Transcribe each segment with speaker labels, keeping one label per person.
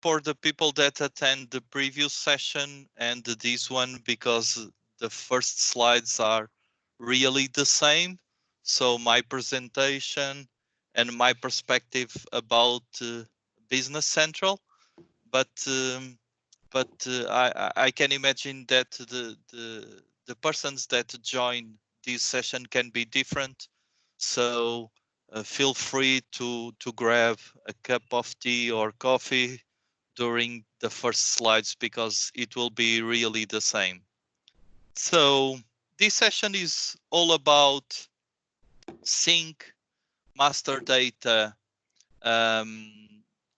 Speaker 1: for the people that attend the previous session and this one, because the first slides are really the same. So my presentation and my perspective about Business Central, but I can imagine that the persons that join this session can be different. So feel free to grab a cup of tea or coffee during the first slides, because it will be really the same. So this session is all about sync master data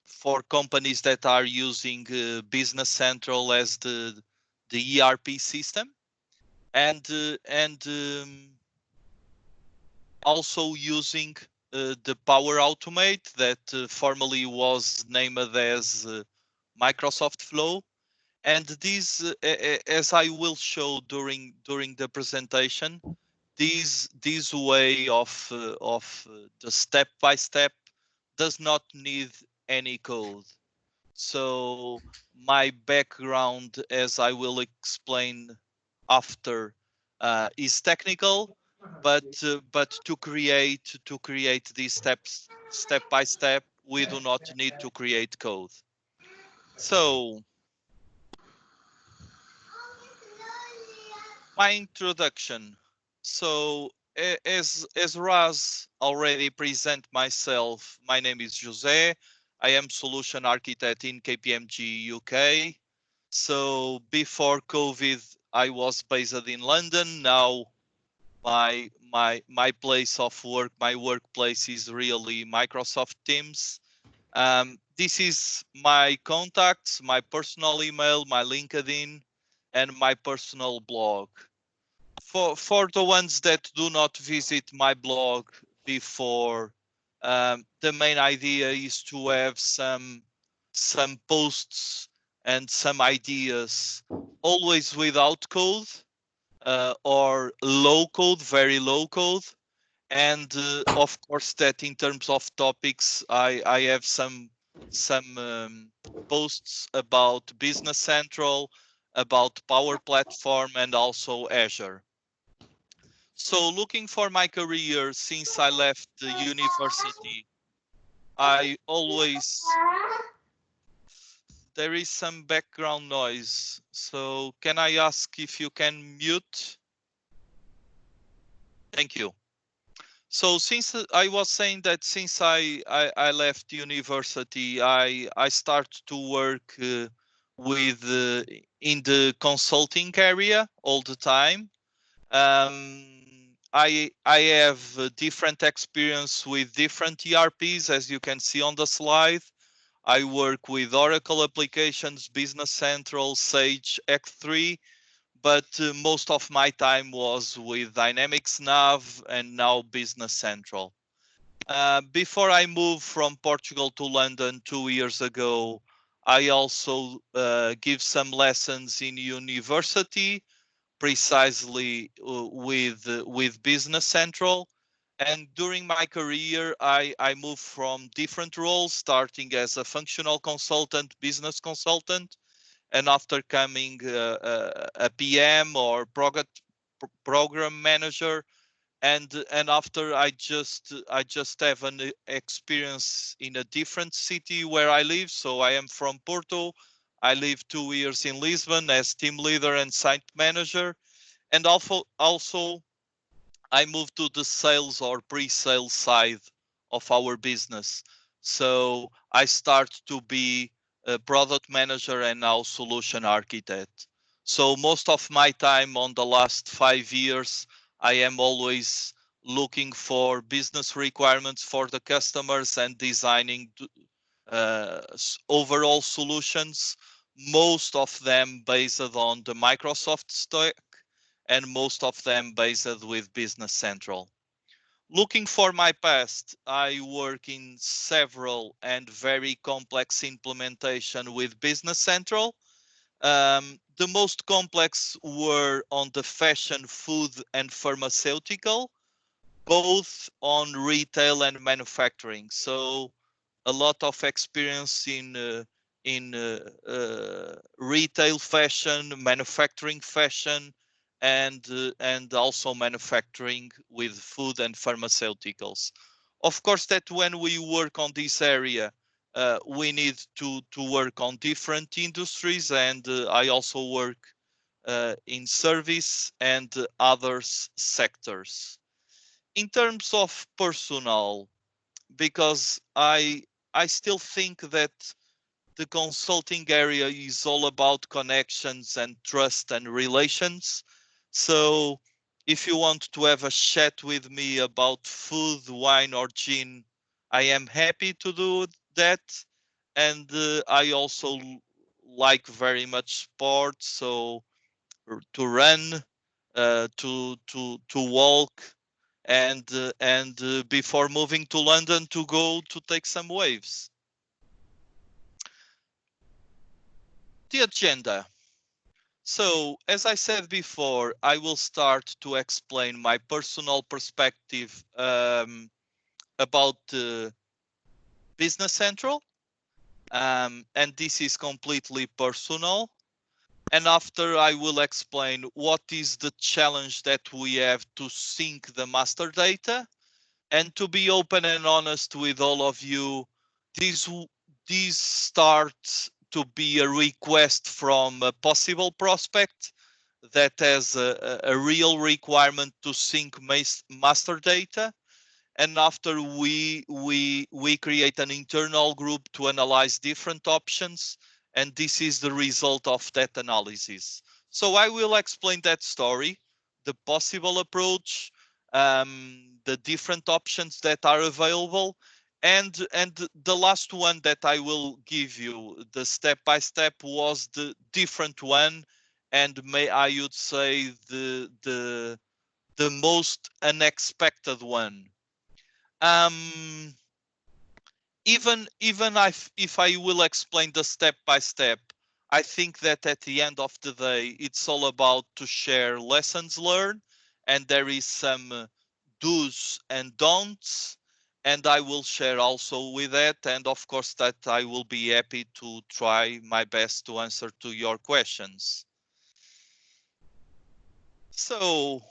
Speaker 1: for companies that are using Business Central as the ERP system, and also using the Power Automate that formerly was named as Microsoft Flow. And this, as I will show during the presentation, this way of the step by step does not need any code. So my background, as I will explain after, is technical, but to create these steps step by step, we do not need to create code. So my introduction. So as Raz already present myself, my name is José. I am solution architect in KPMG UK. So before COVID, I was based in London. Now my place of work, my workplace is really Microsoft Teams. This is my contacts, my personal email, my LinkedIn, and my personal blog. For the ones that do not visit my blog before, the main idea is to have some posts and some ideas, always without code, or low code, very low code. And of course that in terms of topics, I have some posts about Business Central, about Power Platform, and also Azure. So looking for my career since I left the university, I always, there is some background noise. So can I ask if you can mute? Thank you. So since I was saying that since I left university, I start to work with in the consulting area all the time. I have a different experience with different ERPs, as you can see on the slide. I work with Oracle applications, Business Central, Sage, X3, but most of my time was with Dynamics Nav and now Business Central. Before I moved from Portugal to London 2 years ago, I also give some lessons in university, precisely with Business Central. And during my career, I moved from different roles, starting as a functional consultant, business consultant, and after coming a PM or program manager, and after I just have an experience in a different city where I live. So I am from Porto. I lived 2 years in Lisbon as team leader and site manager, and also I moved to the sales or pre-sales side of our business. So I start to be a product manager and now solution architect. So most of my time on the last 5 years, I am always looking for business requirements for the customers and designing overall solutions, most of them based on the Microsoft stack, and most of them based with Business Central. Looking for my past, I work in several and very complex implementation with Business Central. The most complex were on the fashion, food, and pharmaceutical, both on retail and manufacturing. So a lot of experience in retail fashion, manufacturing fashion, and also manufacturing with food and pharmaceuticals. Of course, that when we work on this area, we need to work on different industries, and I also work in service and other sectors. In terms of personnel, because I still think that the consulting area is all about connections and trust and relations. So if you want to have a chat with me about food, wine, or gin, I am happy to do that. And I also like very much sports, so to run, to walk, and before moving to London to go to take some waves. The agenda. So, as I said before, I will start to explain my personal perspective about Business Central, and this is completely personal. And after, I will explain what is the challenge that we have to sync the master data. And to be open and honest with all of you, this starts to be a request from a possible prospect that has a real requirement to sync master data. And after, we create an internal group to analyze different options, and this is the result of that analysis. So I will explain that story, the possible approach, the different options that are available, and the last one that I will give you, the step-by-step, was the different one, and may I would say the most unexpected one. um even if I will explain the step by step, I think that at the end of the day, it's all about to share lessons learned, and there is some do's and don'ts, and I will share also with that, and of course that I will be happy to try my best to answer to your questions. So,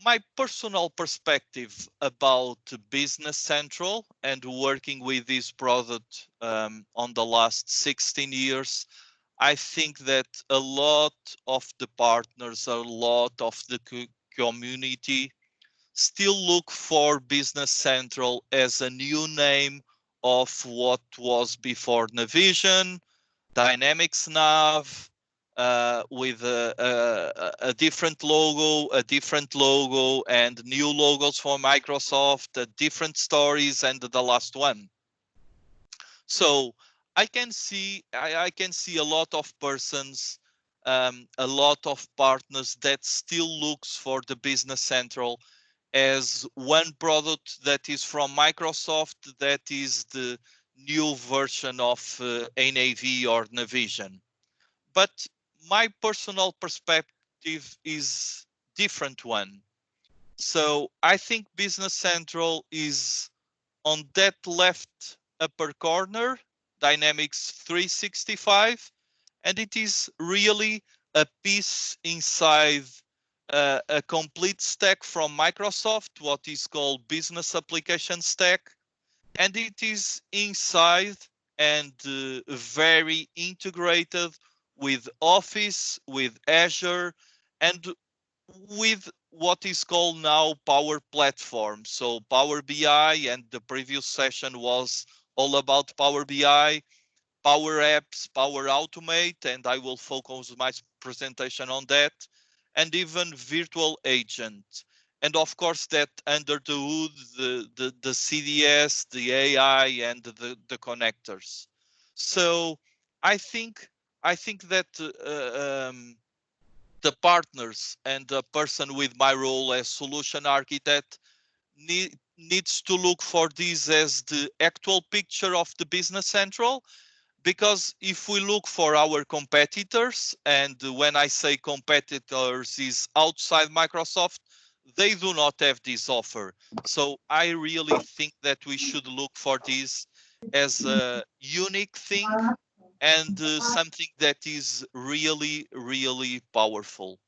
Speaker 1: my personal perspective about Business Central and working with this product on the last 16 years, I think that a lot of the partners, a lot of the community still look for Business Central as a new name of what was before Navision, Dynamics Nav, with a different logo, and new logos for Microsoft, different stories, and the last one. So I can see a lot of persons, a lot of partners that still looks for the Business Central as one product that is from Microsoft, that is the new version of NAV or Navision. But my personal perspective is different one. So I think Business Central is on that left upper corner, Dynamics 365, and it is really a piece inside a complete stack from Microsoft, what is called Business Application Stack, and it is inside and very integrated with Office, with Azure, and with what is called now Power Platform. So Power BI, and the previous session was all about Power BI, Power Apps, Power Automate, and I will focus my presentation on that, and even Virtual Agent. And of course, that under the hood, the CDS, the AI, and the connectors. So I think that the partners and the person with my role as solution architect needs to look for this as the actual picture of the Business Central, because if we look for our competitors, and when I say competitors is outside Microsoft, they do not have this offer. So I really think that we should look for this as a unique thing, and something that is really, really powerful.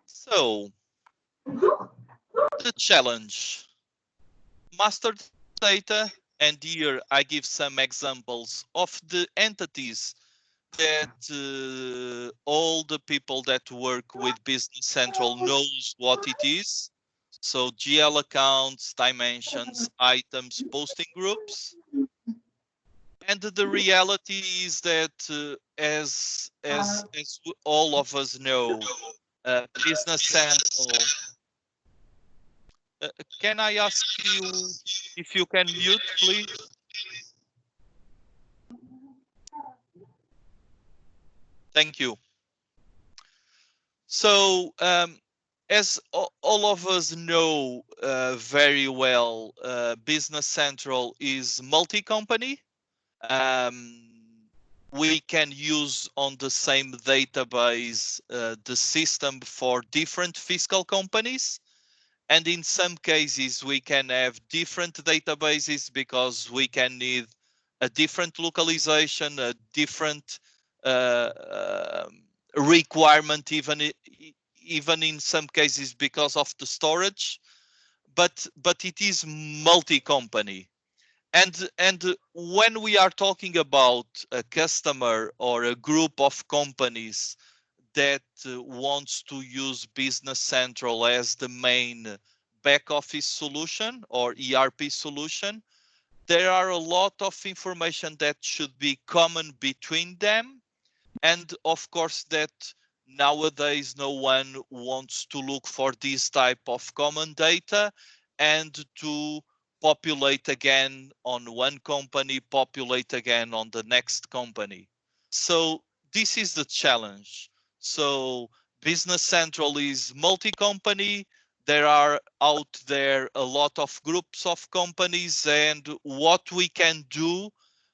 Speaker 1: So, the challenge: master data, and here I give some examples of the entities that all the people that work with Business Central knows what it is. So GL accounts, dimensions, items, posting groups. And the reality is that as all of us know, Business Central. Can I ask you if you can mute, please? Thank you. So, as all of us know very well, Business Central is multi-company. We can use on the same database the system for different fiscal companies. And in some cases, we can have different databases because we can need a different localization, a different requirement, even in some cases because of the storage. But it is multi-company. And when we are talking about a customer or a group of companies that wants to use Business Central as the main back office solution or ERP solution, there are a lot of information that should be common between them. And of course, that nowadays no one wants to look for this type of common data and to populate again on one company, populate again on the next company. So this is the challenge. So Business Central is multi-company. There are out there a lot of groups of companies, and what we can do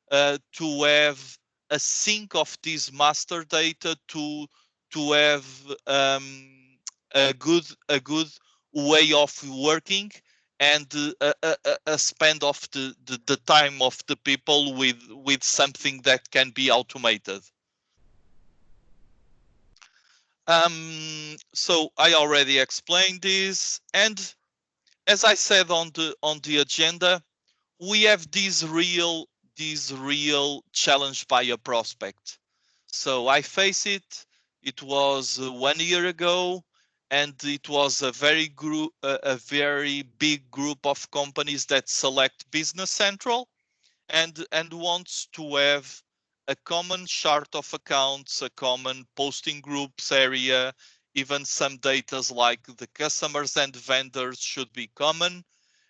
Speaker 1: to have a sync of this master data to have a good way of working and a spend of the time of the people with something that can be automated. So I already explained this, and as I said on the agenda, we have this real challenge by a prospect. So I face it. It was 1 year ago, and it was a very big group of companies that select Business Central and wants to have a common chart of accounts, a common posting groups area, even some data like the customers and vendors should be common.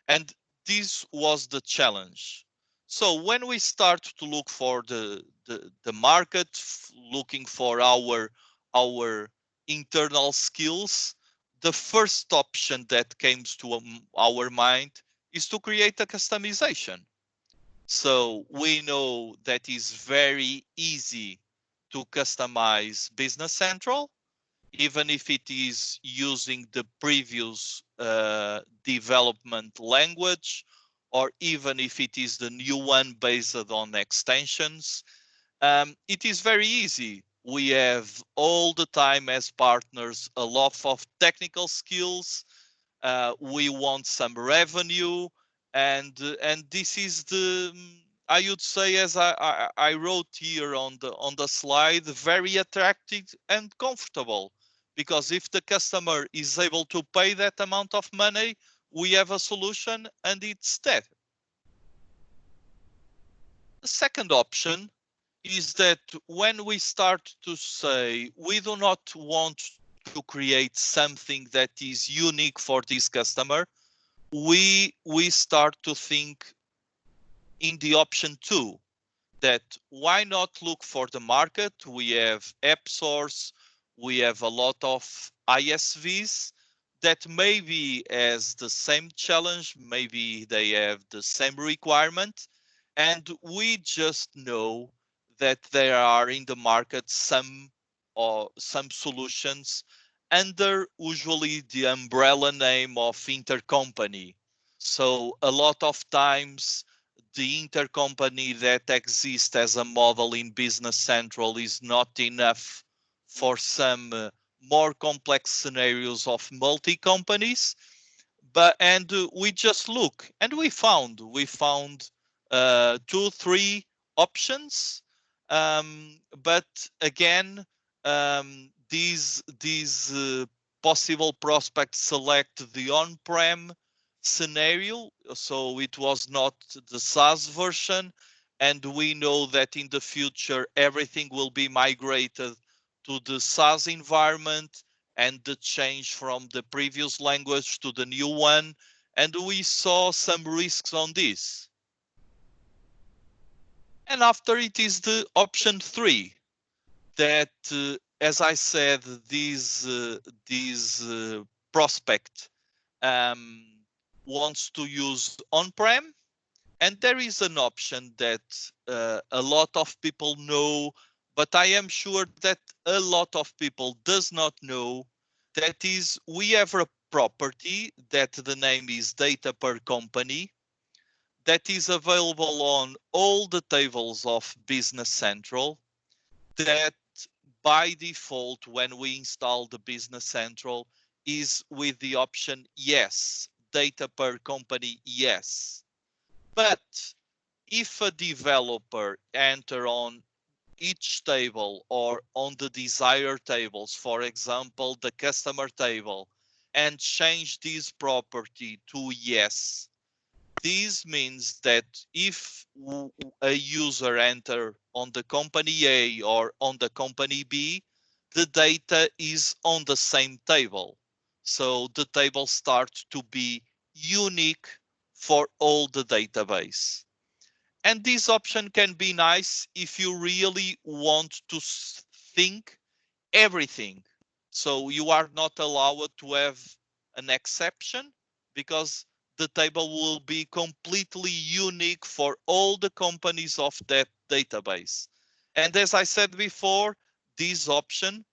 Speaker 1: And this was the challenge. So when we start to look for the market, looking for our internal skills, the first option that came to our mind is to create a customization. So we know that is very easy to customize Business Central, even if it is using the previous development language, or even if it is the new one based on extensions. It is very easy. We have all the time as partners a lot of technical skills. We want some revenue, and this is the I would say, as I wrote here on the slide, very attractive and comfortable, because if the customer is able to pay that amount of money, we have a solution, and it's that. The second option is that when we start to say we do not want to create something that is unique for this customer, we start to think in the option two, that why not look for the market? We have app source, we have a lot of ISVs that maybe has the same challenge, maybe they have the same requirement, and we just know that there are in the market some solutions under usually the umbrella name of intercompany. So a lot of times the intercompany that exists as a model in Business Central is not enough for some more complex scenarios of multi-companies. We just look and we found 2 3 options, but again, these possible prospects select the on-prem scenario, so it was not the SaaS version, and we know that in the future everything will be migrated to the SaaS environment and the change from the previous language to the new one, and we saw some risks on this. And after it is the option 3 that, as I said, this prospect wants to use on-prem, and there is an option that a lot of people know, but I am sure that a lot of people does not know. That is, we have a property that the name is data per company that is available on all the tables of Business Central, that by default, when we install the Business Central, is with the option yes, data per company, yes. But if a developer enter on each table or on the desired tables, for example, the customer table, and change this property to yes, this means that if a user enter on the company A or on the company B, the data is on the same table. So the table starts to be unique for all the database. And this option can be nice if you really want to think everything. So you are not allowed to have an exception, because the table will be completely unique for all the companies of that database. And as I said before, this option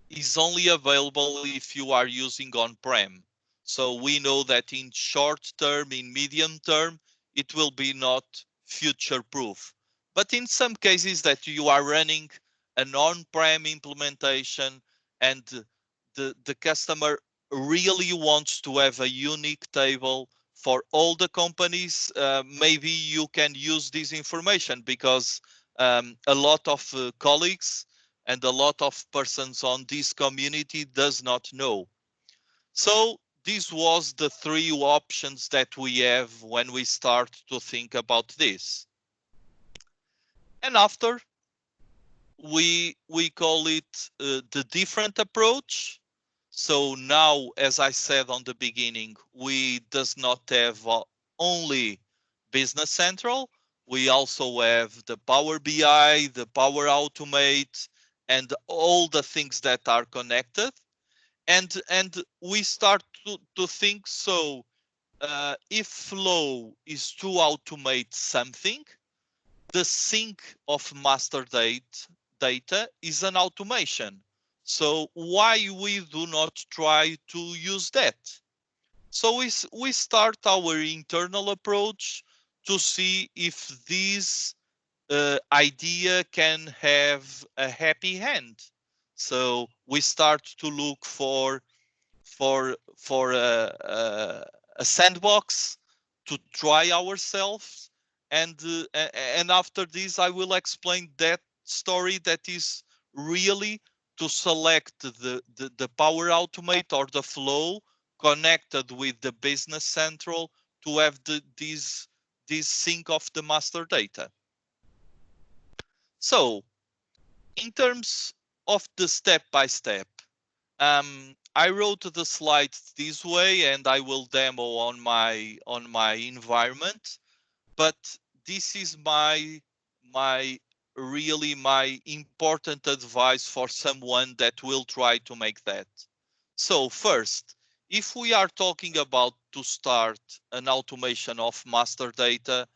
Speaker 1: is only available if you are using on-prem. So we know that in short term, in medium term, it will be not future proof. But in some cases that you are running an on-prem implementation and the customer really wants to have a unique table for all the companies, maybe you can use this information, because a lot of colleagues and a lot of persons on this community does not know. So this was the 3 options that we have when we start to think about this. And after, we call it the different approach. So now, as I said on the beginning, we does not have only Business Central. We also have the Power BI, the Power Automate, and all the things that are connected. And we start to think, so if Flow is to automate something, the sync of master data is an automation. So why we do not try to use that? So we start our internal approach to see if this idea can have a happy end. So we start to look for a sandbox to try ourselves, and after this I will explain that story that is really to select the Power Automate or the Flow connected with the Business Central to have this sync of the master data. So in terms of the step-by-step, I wrote the slides this way, and I will demo on my environment. But this is my really my important advice for someone that will try to make that. So first, if we are talking about to start an automation of master data,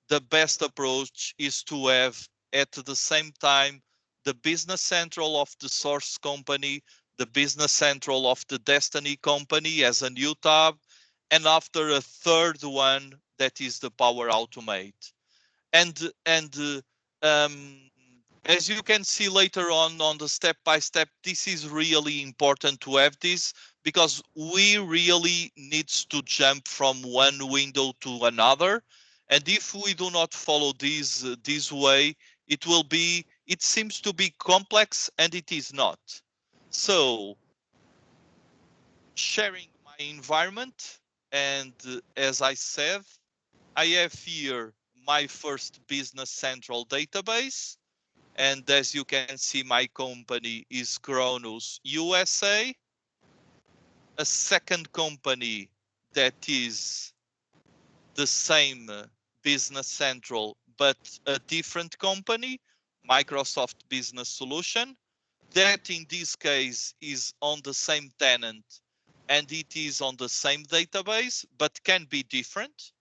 Speaker 1: the best approach is to have at the same time the Business Central of the source company, the Business Central of the Destiny company as a new tab, and after a third one that is the Power Automate. And as you can see later on the step by step, this is really important to have this, because we really needs to jump from one window to another. And if we do not follow this way, it seems to be complex, and it is not. So sharing my environment, and as I said, I have here my first Business Central database. And as you can see, my company is Kronos USA. A second company that is the same Business Central, but a different company, Microsoft Business Solution. That in this case is on the same tenant, and it is on the same database, but can be different.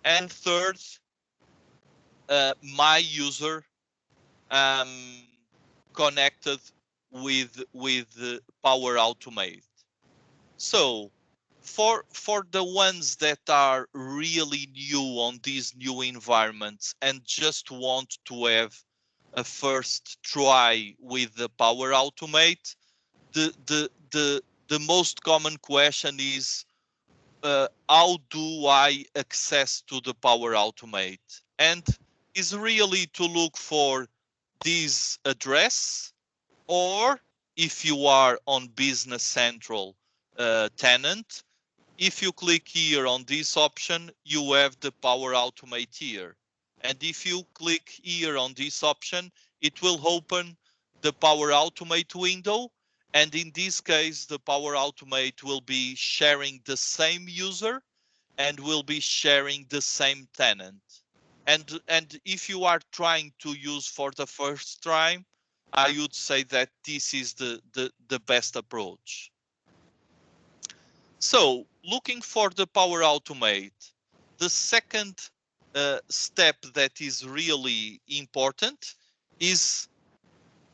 Speaker 1: And third, my user connected with Power Automate. So for the ones that are really new on these new environments and just want to have a first try with the Power Automate, the most common question is, how do I access to the Power Automate? And is really to look for this address, or if you are on Business Central tenant, if you click here on this option, you have the Power Automate here. And if you click here on this option, it will open the Power Automate window. And in this case, the Power Automate will be sharing the same user and will be sharing the same tenant. And if you are trying to use for the first time, I would say that this is the best approach. So looking for the Power Automate, the second step that is really important is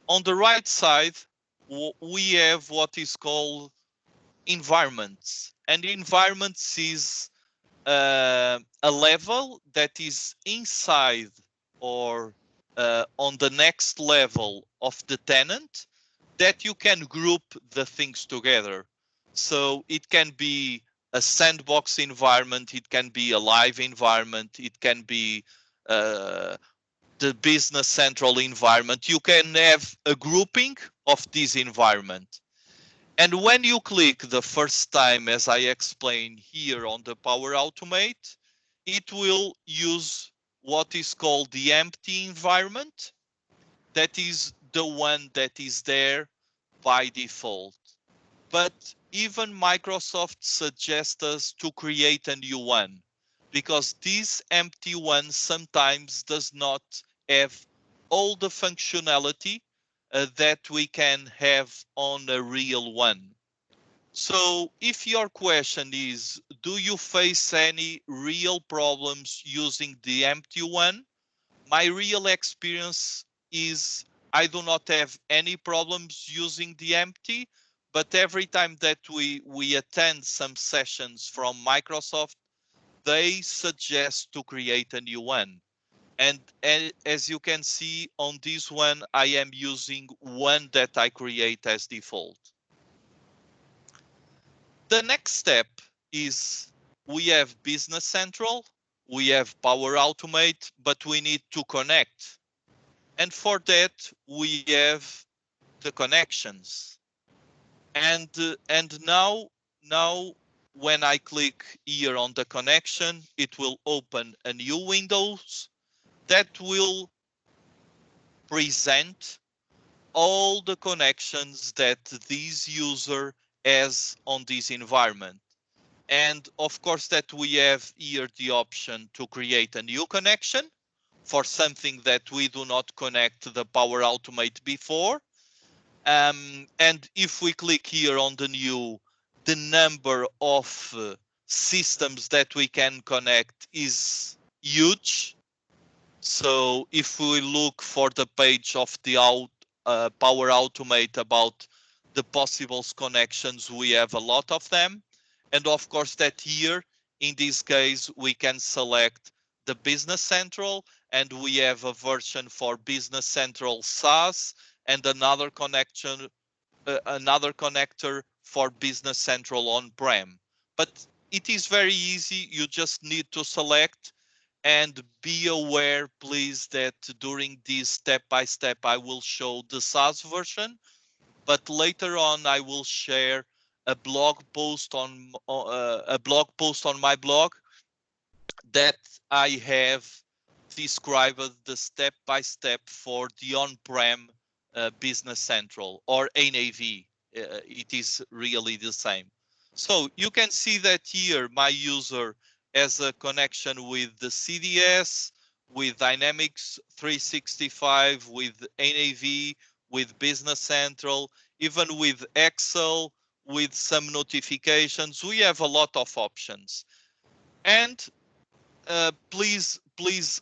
Speaker 1: on the right side, we have what is called environments. And environments is a level that is inside or on the next level of the tenant that you can group the things together. So it can be a sandbox environment, it can be a live environment, it can be the Business Central environment. You can have a grouping of this environment. And when you click the first time, as I explained here on the Power Automate, it will use what is called the empty environment. That is the one that is there by default. But even Microsoft suggests us to create a new one, because this empty one sometimes does not have all the functionality that we can have on a real one. So if your question is, do you face any real problems using the empty one? My real experience is I do not have any problems using the empty, but every time that we attend some sessions from Microsoft, they suggest to create a new one. And as you can see on this one, I am using one that I create as default. The next step is we have Business Central, we have Power Automate, but we need to connect. And for that, we have the connections. And now when I click here on the connection, it will open a new Windows that will present all the connections that this user has on this environment. And of course that we have here the option to create a new connection for something that we do not connect to the Power Automate before. And if we click here on the new, the number of systems that we can connect is huge. So if we look for the page of the Power Automate about the possible connections, we have a lot of them. And of course that here In this case, we can select the Business Central, and we have a version for Business Central SaaS and another connection, another connector for Business Central on-prem. But it is very easy. You just need to select, and be aware, please, that during this step-by-step, I will show the SaaS version, but later on I will share a blog post on my blog that I have described the step-by-step for the on-prem Business Central or NAV. It is really the same. So you can see that here my user has a connection with the CDS, with Dynamics 365, with NAV, with Business Central, even with Excel, with some notifications. We have a lot of options. And please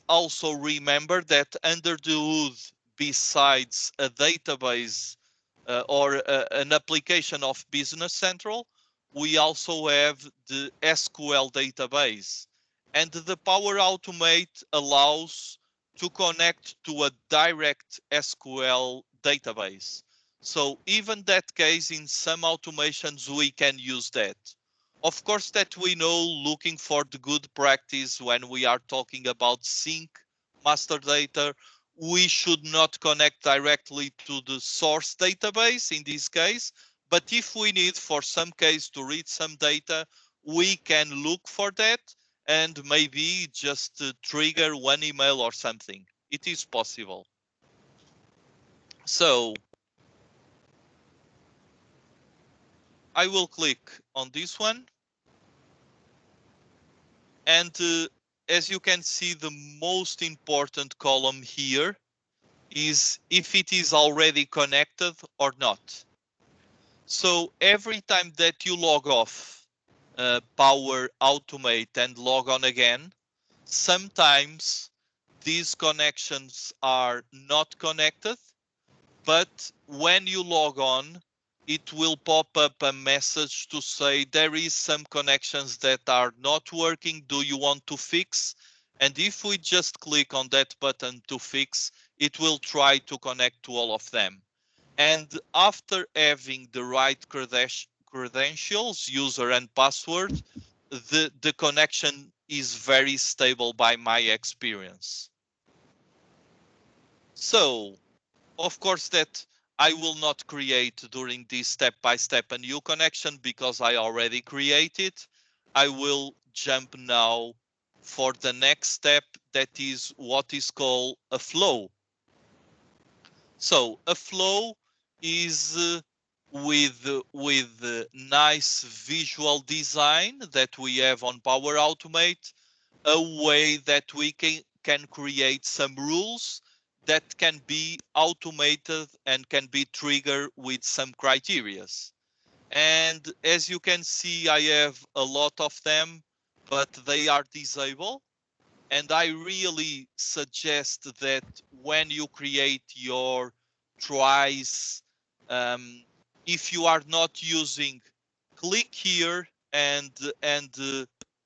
Speaker 1: also remember that under the hood, besides a database or an application of Business Central, we also have the SQL database. And the Power Automate allows to connect to a direct SQL database. So even that case, in some automations, we can use that. Of course, that we know, looking for the good practice when we are talking about sync master data, we should not connect directly to the source database in this case. But if we need for some case to read some data, we can look for that and maybe just trigger one email or something. It is possible. So I will click on this one. And as you can see, the most important column here is if it is already connected or not. So every time that you log off Power Automate and log on again, sometimes these connections are not connected, but when you log on, it will pop up a message to say there is some connections that are not working. Do you want to fix? And if we just click on that button to fix, it will try to connect to all of them. And after having the right credentials, user and password, the connection is very stable by my experience. So, of course, that I will not create during this step-by-step a new connection because I already created. I will jump now for the next step, that is what is called a flow. So a flow is with nice visual design that we have on Power Automate, a way that we can create some rules that can be automated and can be triggered with some criterias. And as you can see, I have a lot of them, but they are disabled. And I really suggest that when you create your tries, if you are not using, click here and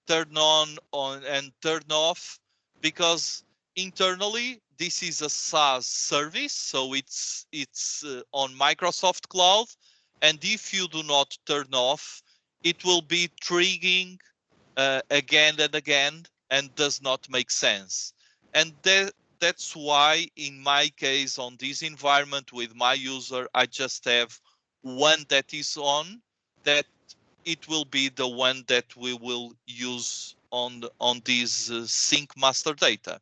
Speaker 1: turn on and turn off, because internally this is a SaaS service, so it's on Microsoft Cloud, and if you do not turn off, it will be triggering again and again, and does not make sense. And that's why in my case, on this environment with my user, I just have one that is on, that it will be the one that we will use on this sync master data.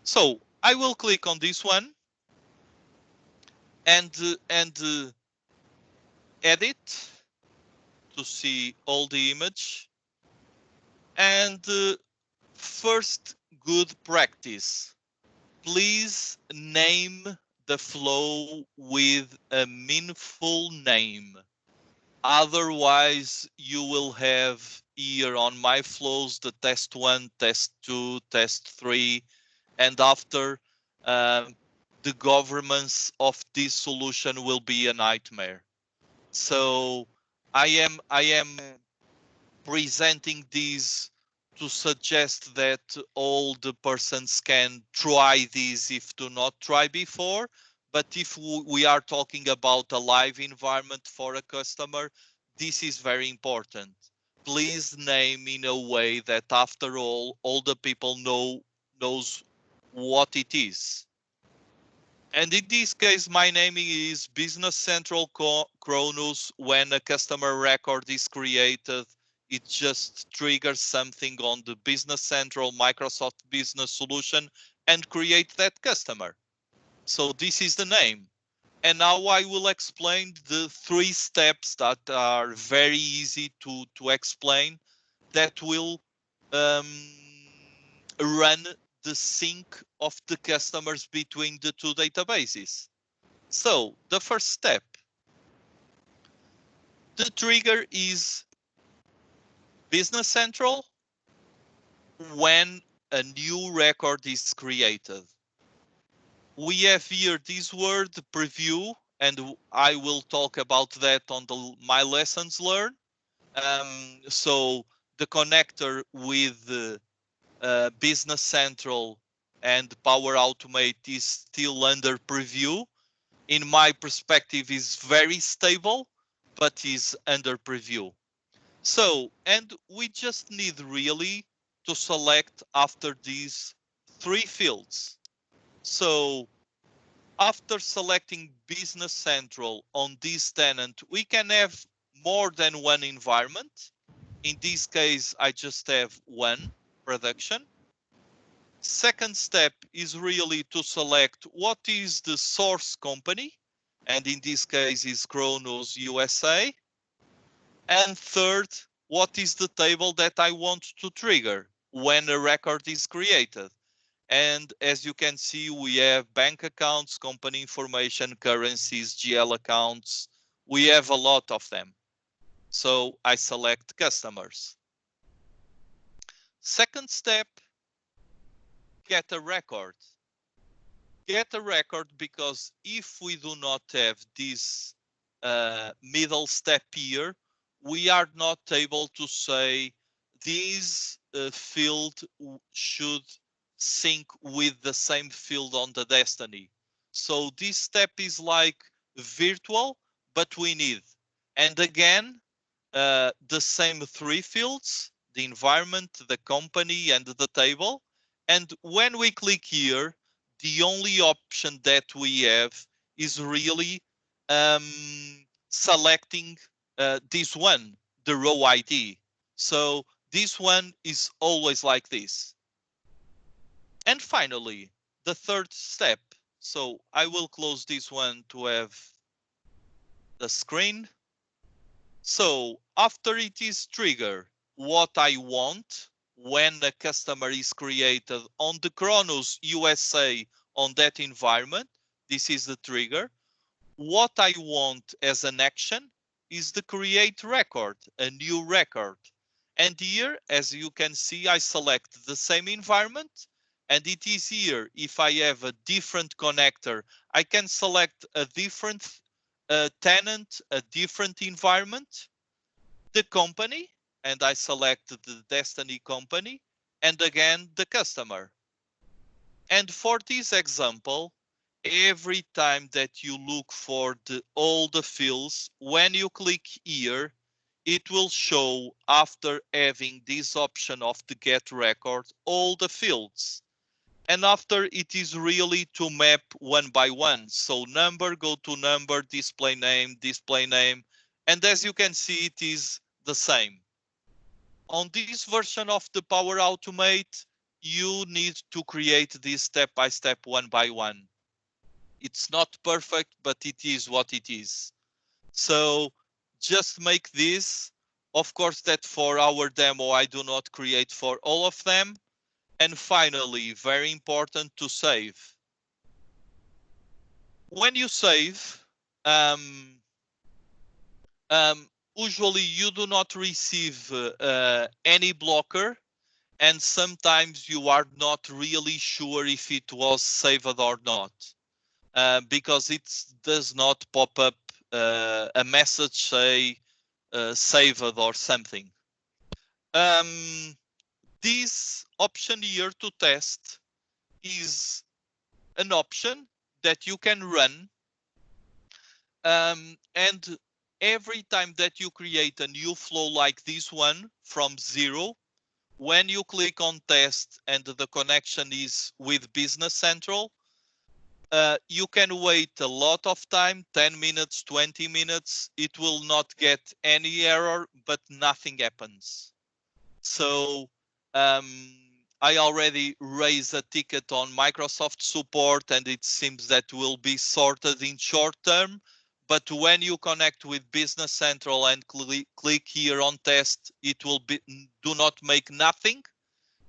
Speaker 1: So I will click on this one and edit to see all the image. And first good practice, please name the flow with a meaningful name. Otherwise, you will have here on my flows the test 1, test 2, test 3, and after the governance of this solution will be a nightmare. So I am presenting these to suggest that all the persons can try this if do not try before. But if we are talking about a live environment for a customer, this is very important. Please name in a way that after all the people knows what it is. And in this case, my naming is Business Central Kronos. When a customer record is created, it just triggers something on the Business Central Microsoft Business Solution and create that customer. So this is the name. And now I will explain the 3 steps that are very easy to explain that will um, run the sync of the customers between the 2 databases. So the first step, the trigger is Business Central when a new record is created. We have here this word preview, and I will talk about that on my lessons learned. So the connector with Business Central and Power Automate is still under preview. In my perspective, is very stable, but is under preview. So, and we just need really to select after these 3 fields. So after selecting Business Central on this tenant, we can have more than one environment. In this case, I just have one production. Second step is really to select what is the source company, and in this case is Kronos USA. And third, what is the table that I want to trigger when a record is created. And as you can see, we have bank accounts, company information, currencies, GL accounts. We have a lot of them. So I select customers. Second step, get a record. Get a record because if we do not have this middle step here, we are not able to say this field should sync with the same field on the destiny. So this step is like virtual, but we need. And again, the same 3 fields, the environment, the company, and the table. And when we click here, the only option that we have is really selecting this one, the row ID. So this one is always like this. And finally, the third step. So I will close this one to have the screen. So after it is triggered, what I want when the customer is created on the Kronos USA on that environment, this is the trigger. What I want as an action is the create record, a new record. And here, as you can see, I select the same environment. And it is here, if I have a different connector, I can select a different tenant, a different environment, the company, and I select the Destiny company, and again, the customer. And for this example, every time that you look for all the fields, when you click here, it will show after having this option of the get record, all the fields. And after it is really to map one by one. So number, go to number, display name. And as you can see, it is the same. On this version of the Power Automate, you need to create this step by step, one by one. It's not perfect, but it is what it is. So just make this. Of course, that for our demo, I do not create for all of them. And finally, very important to save. When you save, usually you do not receive any blocker, and sometimes you are not really sure if it was saved or not, because it does not pop up a message say saved or something. This option here to test is an option that you can run, and every time that you create a new flow like this one from zero, when you click on test and the connection is with Business Central, you can wait a lot of time, 10 minutes, 20 minutes. It will not get any error, but nothing happens. So um, I already raised a ticket on Microsoft support, and it seems that will be sorted in short term. But when you connect with Business Central and click here on test, it will be do not make nothing,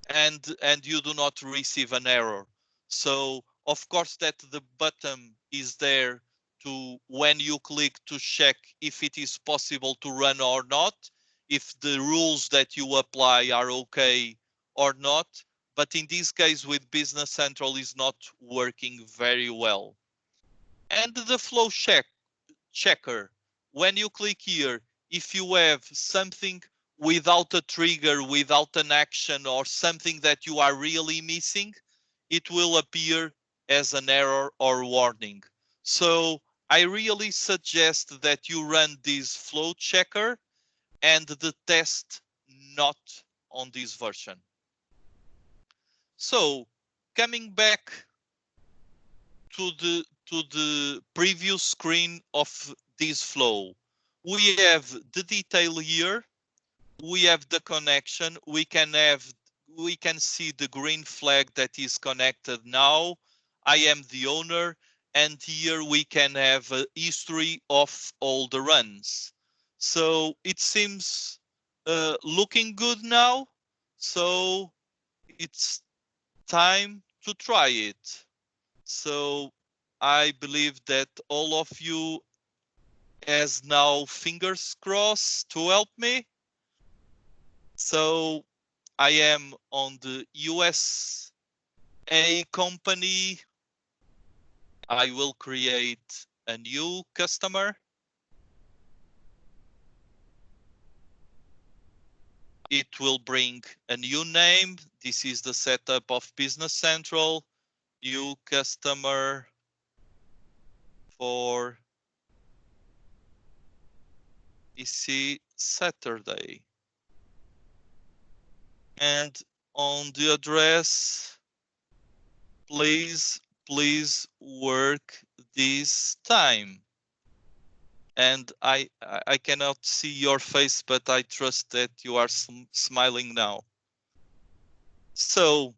Speaker 1: and you do not receive an error. So of course that the button is there to, when you click, to check if it is possible to run or not, if the rules that you apply are okay or not. But in this case with Business Central is not working very well. And the flow checker, when you click here, if you have something without a trigger, without an action, or something that you are really missing, it will appear as an error or warning. So I really suggest that you run this flow checker and the test not on this version. So coming back to the previous screen of this flow, we have the detail here, we have the connection, we can see the green flag that is connected now. I am the owner, and here we can have a history of all the runs. So it seems looking good now. So it's time to try it. So I believe that all of you has now fingers crossed to help me. So I am on the USA company. I will create a new customer. It will bring a new name. This is the setup of Business Central. New customer for PC Saturday. And on the address, please work this time. And I cannot see your face, but I trust that you are smiling now. So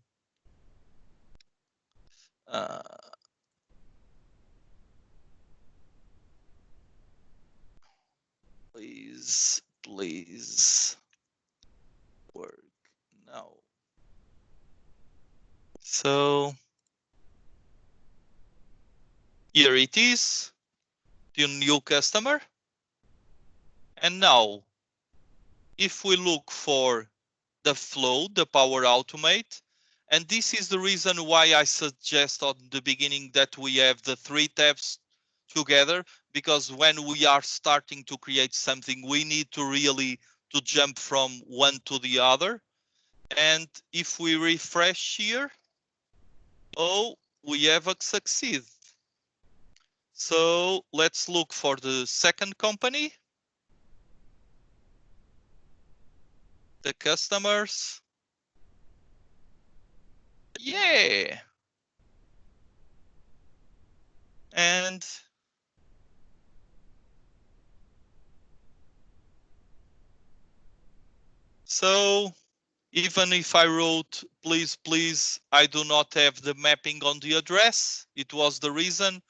Speaker 1: please work now. So here it is, the new customer. And now if we look for the flow, the Power Automate, and this is the reason why I suggest on the beginning that we have the 3 tabs together, because when we are starting to create something, we need to really to jump from one to the other. And if we refresh here, oh, we have a succeed. So let's look for the second company, the customers. Yeah. And so even if I wrote, please, I do not have the mapping on the address, it was the reason,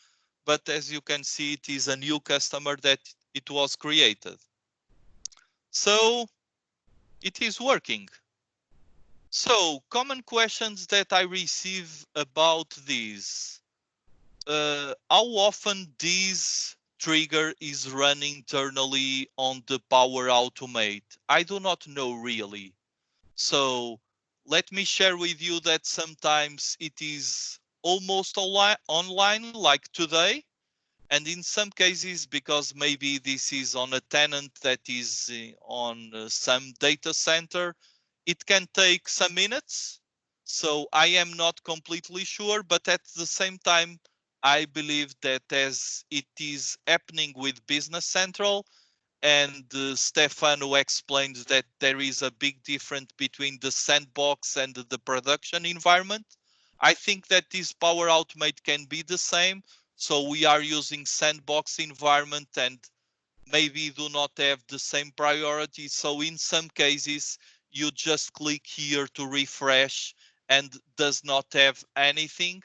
Speaker 1: but as you can see, it is a new customer that it was created. So it is working. So common questions that I receive about this. How often this trigger is run internally on the Power Automate? I do not know really. So let me share with you that sometimes it is almost online like today, And in some cases, because maybe this is on a tenant that is on some data center, it can take some minutes. So I am not completely sure, but at the same time, I believe that as it is happening with Business Central, and Stefano explains that there is a big difference between the sandbox and the production environment. I think that this Power Automate can be the same. So we are using sandbox environment and maybe do not have the same priority. So in some cases, you just click here to refresh and does not have anything.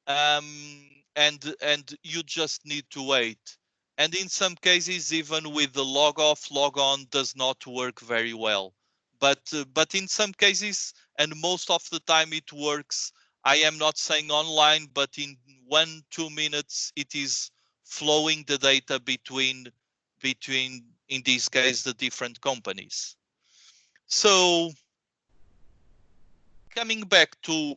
Speaker 1: And you just need to wait. And in some cases, even with the log off, log on does not work very well. But in some cases, and most of the time it works. I am not saying online, but in 1-2 minutes, it is flowing the data between in this case the different companies. So coming back to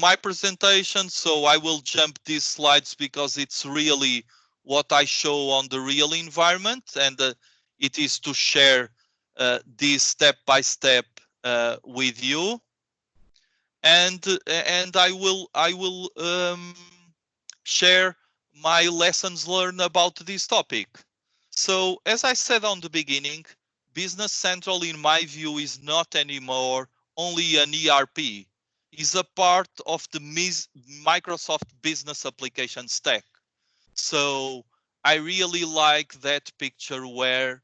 Speaker 1: my presentation, so I will jump these slides because it's really what I show on the real environment, and it is to share this step by step with you, and I will share my lessons learned about this topic. So as I said on the beginning, Business Central in my view is not anymore only an ERP, is a part of the Microsoft Business Application Stack. So I really like that picture where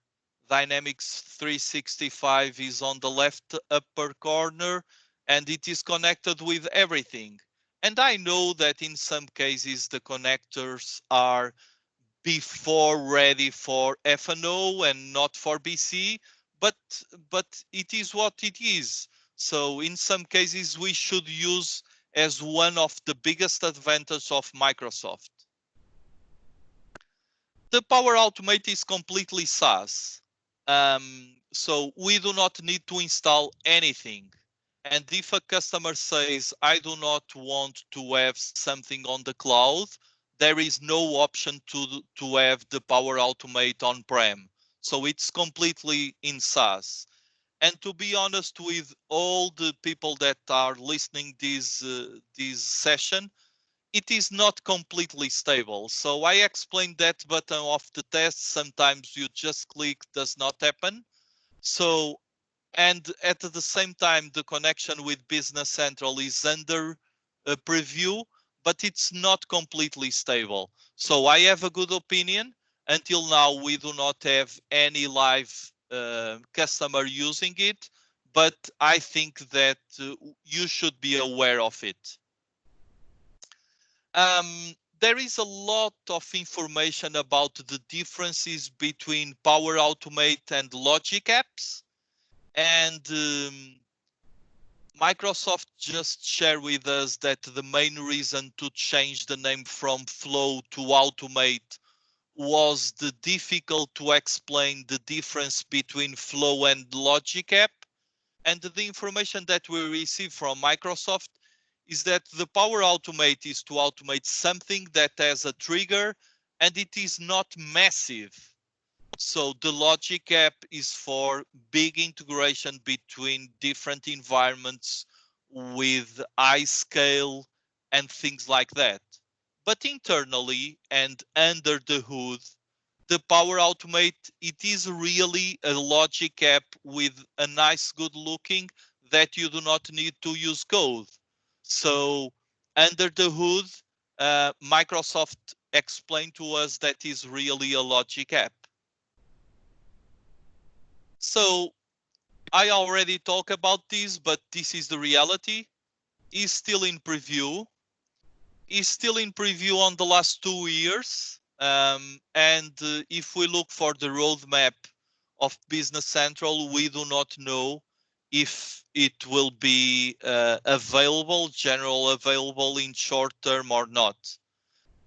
Speaker 1: Dynamics 365 is on the left upper corner and it is connected with everything. And I know that in some cases the connectors are before ready for FNO and not for BC, but but it is what it is. So in some cases we should use as one of the biggest advantages of Microsoft. The Power Automate is completely SaaS. So we do not need to install anything. And if a customer says, I do not want to have something on the cloud, there is no option to have the Power Automate on-prem. So it's completely in SaaS. And to be honest with all the people that are listening this session, it is not completely stable. So I explained that button of the test. Sometimes you just click, does not happen. So, and at the same time, the connection with Business Central is under preview, but it's not completely stable. So I have a good opinion. Until now, we do not have any live customer using it, but I think that you should be aware of it. There is a lot of information about the differences between Power Automate and Logic apps. And Microsoft just shared with us that the main reason to change the name from Flow to Automate was the difficult to explain the difference between Flow and Logic app. And the information that we receive from Microsoft is that the Power Automate is to automate something that has a trigger and it is not massive. So the Logic app is for big integration between different environments with high scale and things like that. But internally and under the hood, the Power Automate, it is really a Logic app with a nice, good looking that you do not need to use code. So under the hood, Microsoft explained to us that is really a Logic app. So I already talked about this, but this is the reality. It's still in preview. Is still in preview on the last 2 years. And if we look for the roadmap of Business Central, we do not know if it will be general available in short term or not.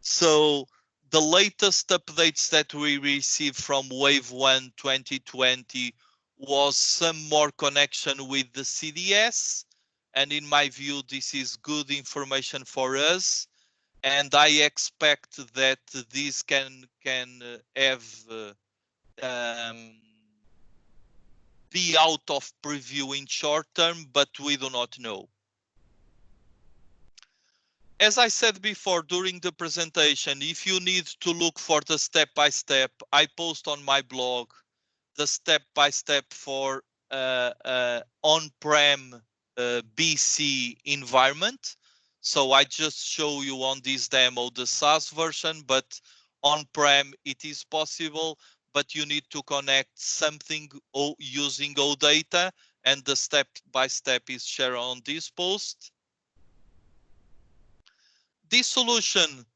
Speaker 1: So the latest updates that we received from Wave 1 2020 was some more connection with the CDS. And in my view, this is good information for us. and I expect that this can have be out of preview in short term, but we do not know. As I said before during the presentation, if you need to look for the step-by-step, I post on my blog the step-by-step for on-prem BC environment. So I just show you on this demo the SaaS version, but on-prem it is possible, but you need to connect something using OData, and the step-by-step is shared on this post. This solution,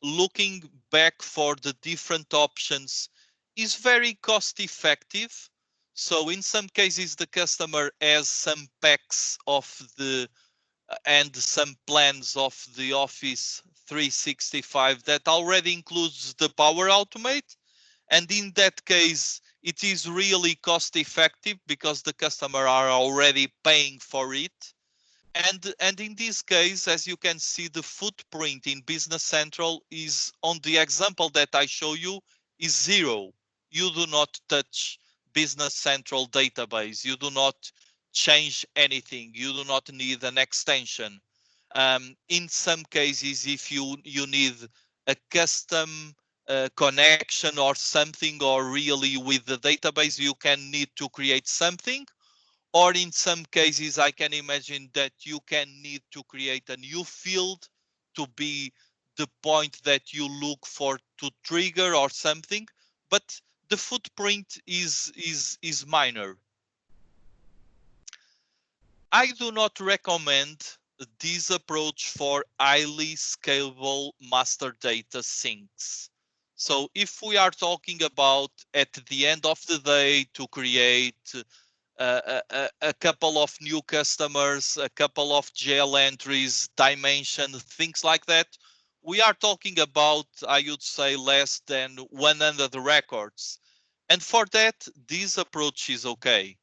Speaker 1: looking back for the different options, is very cost effective. So in some cases, the customer has some packs of the and some plans of the Office 365 that already includes the Power Automate. And in that case, it is really cost effective because the customer are already paying for it. And in this case, as you can see, the footprint in Business Central is on the example that I show you is 0. You do not touch Business Central database. You do not change anything. You do not need an extension. In some cases, if you need a custom connection or something, or really with the database, you can need to create something. Or in some cases, I can imagine that you can need to create a new field to be the point that you look for to trigger or something, but the footprint is minor. I do not recommend this approach for highly scalable master data sinks. So if we are talking about at the end of the day to create a couple of new customers, a couple of GL entries, dimension, things like that, we are talking about, I would say, less than 100 records. And for that, this approach is okay.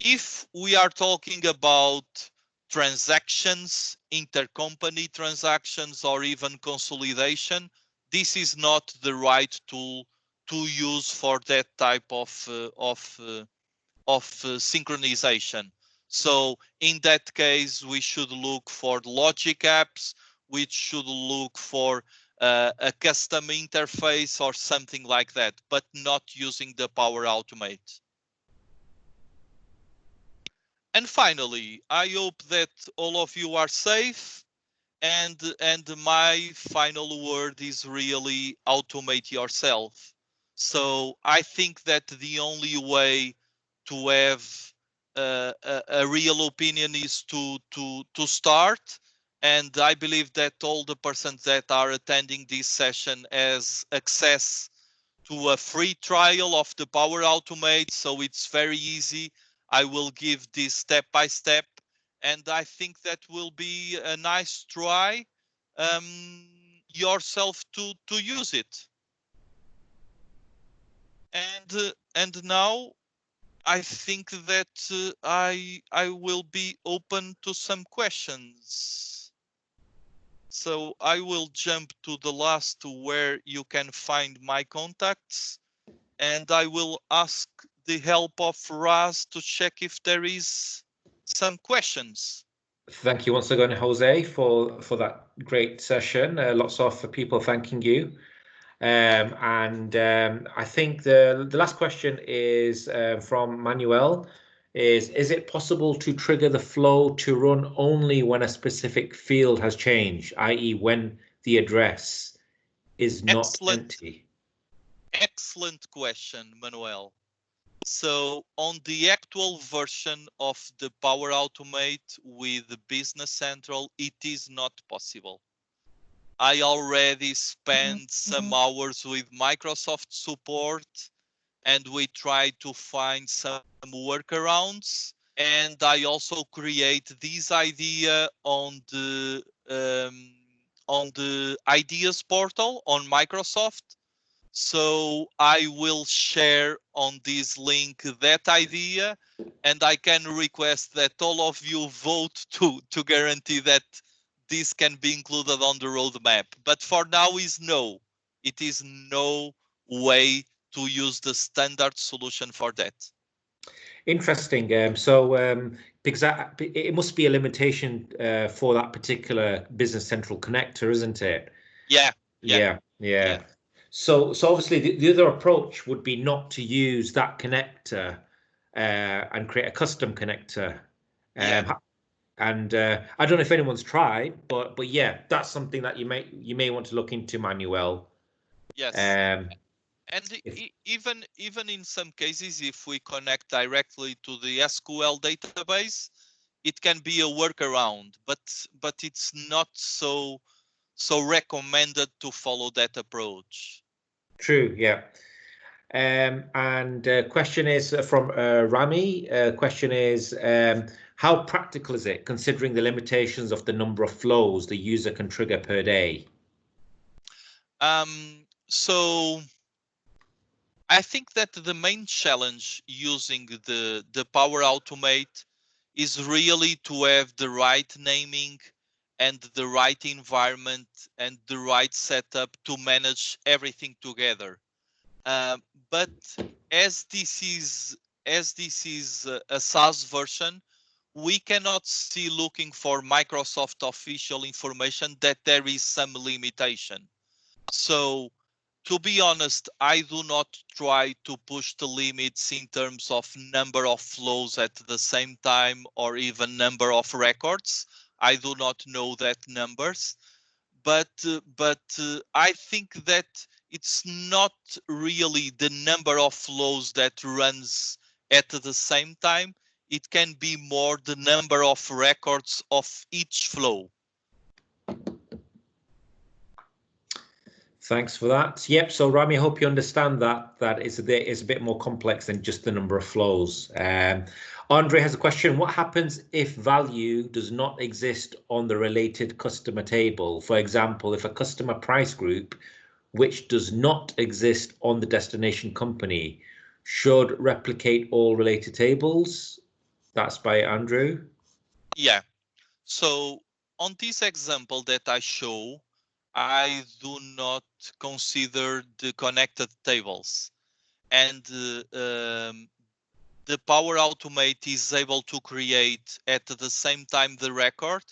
Speaker 1: If we are talking about transactions, intercompany transactions, or even consolidation, this is not the right tool to use for that type of synchronization. So in that case, we should look for logic apps, we should look for a custom interface or something like that, but not using the Power Automate. And finally, I hope that all of you are safe. And my final word is really automate yourself. So I think that the only way to have a real opinion is to start. And I believe that all the persons that are attending this session has access to a free trial of the Power Automate, so it's very easy. I will give this step by step, and I think that will be a nice try yourself to use it. And now I think that I will be open to some questions. So I will jump to the last where you can find my contacts, and I will ask the help of Raz to check if there is some questions.
Speaker 2: Thank you once again, Jose, for that great session. Lots of people thanking you. I think the last question is from Manuel. Is it possible to trigger the flow to run only when a specific field has changed, i.e. when the address is not empty?
Speaker 1: Excellent question, Manuel. So on the actual version of the Power Automate with Business Central, it is not possible. I already spent some hours with Microsoft support, and we tried to find some workarounds. And I also create this idea on the ideas portal on Microsoft. So I will share on this link that idea, and I can request that all of you vote to guarantee that this can be included on the roadmap. But for now is no. It is no way to use the standard solution for that.
Speaker 2: Interesting. Because it must be a limitation for that particular Business Central connector, isn't it?
Speaker 1: Yeah, yeah,
Speaker 2: Yeah,
Speaker 1: yeah,
Speaker 2: yeah. So obviously the other approach would be not to use that connector and create a custom connector.
Speaker 1: yeah.
Speaker 2: And I don't know if anyone's tried, but yeah, that's something that you may want to look into, Manuel.
Speaker 1: Yes.
Speaker 2: Um,
Speaker 1: And
Speaker 2: if
Speaker 1: even in some cases, if we connect directly to the SQL database, it can be a workaround, but it's not so recommended to follow that approach.
Speaker 2: True, yeah. And question is from Rami. Question is, how practical is it, considering the limitations of the number of flows the user can trigger per day?
Speaker 1: So I think that the main challenge using the Power Automate is really to have the right naming and the right environment and the right setup to manage everything together. Uh, but as this is a SaaS version, we cannot see looking for Microsoft official information that there is some limitation. So to be honest, I do not try to push the limits in terms of number of flows at the same time or even number of records. I do not know that numbers, but I think that it's not really the number of flows that runs at the same time. It can be more the number of records of each flow.
Speaker 2: Thanks for that. Yep. So Rami, I hope you understand that it's a bit more complex than just the number of flows. Andre has a question. What happens if value does not exist on the related customer table? For example, if a customer price group which does not exist on the destination company should replicate all related tables? That's by Andrew.
Speaker 1: Yeah. So on this example that I show, I do not consider the connected tables. And the Power Automate is able to create at the same time the record,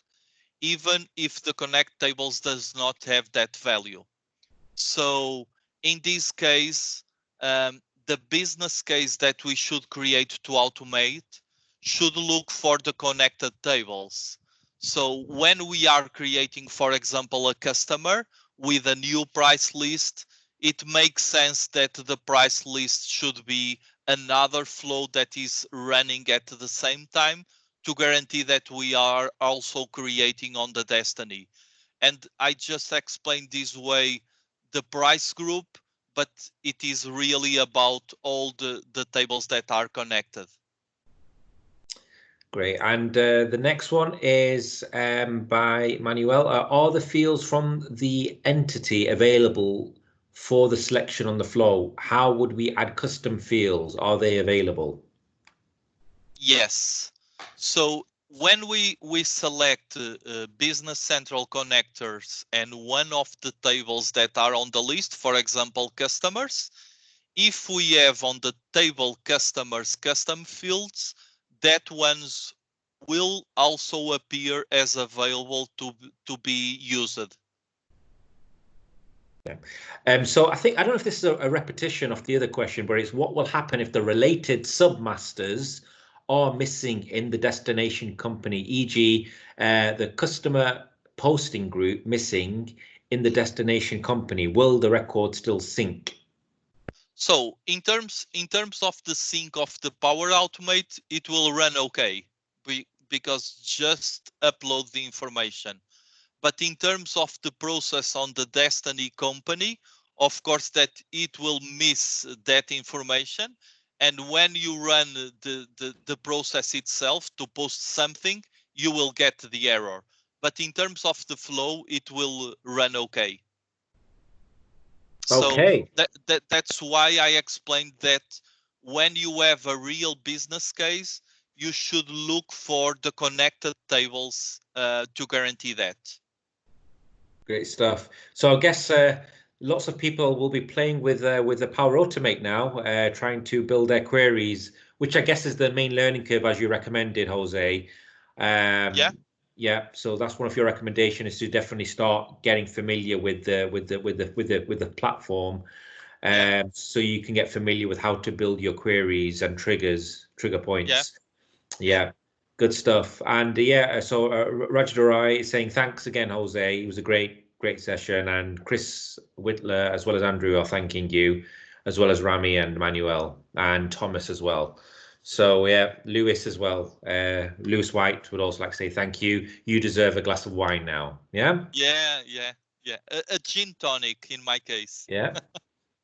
Speaker 1: even if the connect tables does not have that value. So in this case, the business case that we should create to automate should look for the connected tables. So when we are creating, for example, a customer with a new price list, it makes sense that the price list should be another flow that is running at the same time to guarantee that we are also creating on the Destiny. And I just explained this way the price group, but it is really about all the tables that are connected.
Speaker 2: Great. And the next one is by Manuel. Are the fields from the entity available for the selection on the flow? How would we add custom fields? Are they available?
Speaker 1: Yes. So when we select Business Central connectors and one of the tables that are on the list, for example, customers, if we have on the table customers custom fields, that ones will also appear as available to be used.
Speaker 2: Yeah. So I don't know if this is a repetition of the other question, but it's what will happen if the related submasters are missing in the destination company, e.g., the customer posting group missing in the destination company. Will the record still sync?
Speaker 1: So in terms of the sync of the Power Automate, it will run okay because just upload the information. But in terms of the process on the Destiny company, of course that it will miss that information. And when you run the process itself to post something, you will get the error. But in terms of the flow, it will run okay. So
Speaker 2: Okay.
Speaker 1: that's why I explained that when you have a real business case, you should look for the connected tables to guarantee that.
Speaker 2: Great stuff. So I guess lots of people will be playing with the Power Automate now, trying to build their queries, which I guess is the main learning curve as you recommended, Jose.
Speaker 1: Yeah,
Speaker 2: Yeah, so that's one of your recommendations is to definitely start getting familiar with the platform,
Speaker 1: yeah,
Speaker 2: so you can get familiar with how to build your queries and trigger
Speaker 1: yeah,
Speaker 2: points.
Speaker 1: yeah,
Speaker 2: Yeah, good stuff. And yeah, so Roger Dorai is saying thanks again, Jose. It was a great session. And Chris Whitler, as well as Andrew, are thanking you, as well as Rami and Manuel and Thomas as well. So yeah, Lewis as well. Lewis White would also like to say thank you. You deserve a glass of wine now. Yeah,
Speaker 1: yeah, yeah, yeah. A gin tonic in my case.
Speaker 2: yeah.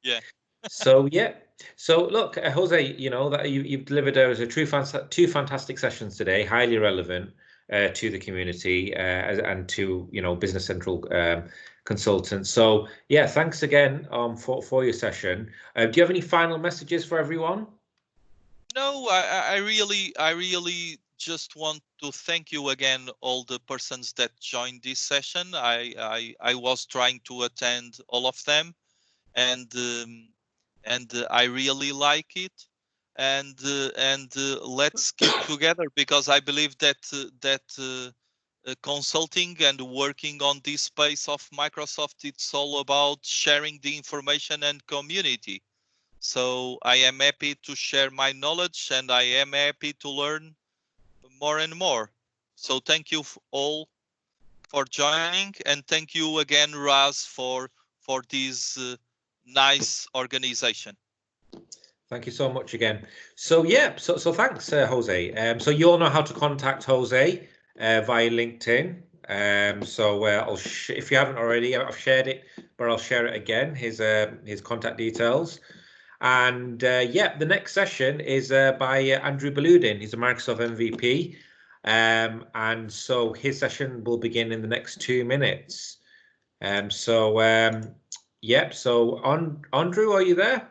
Speaker 1: Yeah,
Speaker 2: So yeah, so look, Jose, you know that you've delivered us a two fantastic sessions today, highly relevant to the community and to Business Central consultants. So yeah, thanks again for your session. Do you have any final messages for everyone?
Speaker 1: no, I really just want to thank you again, all the persons that joined this session. I was trying to attend all of them, and I really like it. And let's keep together, because I believe that consulting and working on this space of Microsoft, it's all about sharing the information and community. So I am happy to share my knowledge, and I am happy to learn more and more. So thank you all for joining, and thank you again, Raz, for this nice organization.
Speaker 2: Thank you so much again. So yeah, so thanks, Jose. So you all know how to contact Jose via LinkedIn. So if you haven't already, I've shared it, but I'll share it again. His contact details. And yeah, the next session is by Andrew Baludin. He's a Microsoft MVP. And so his session will begin in the next 2 minutes. Yep. So on Andrew, are you there?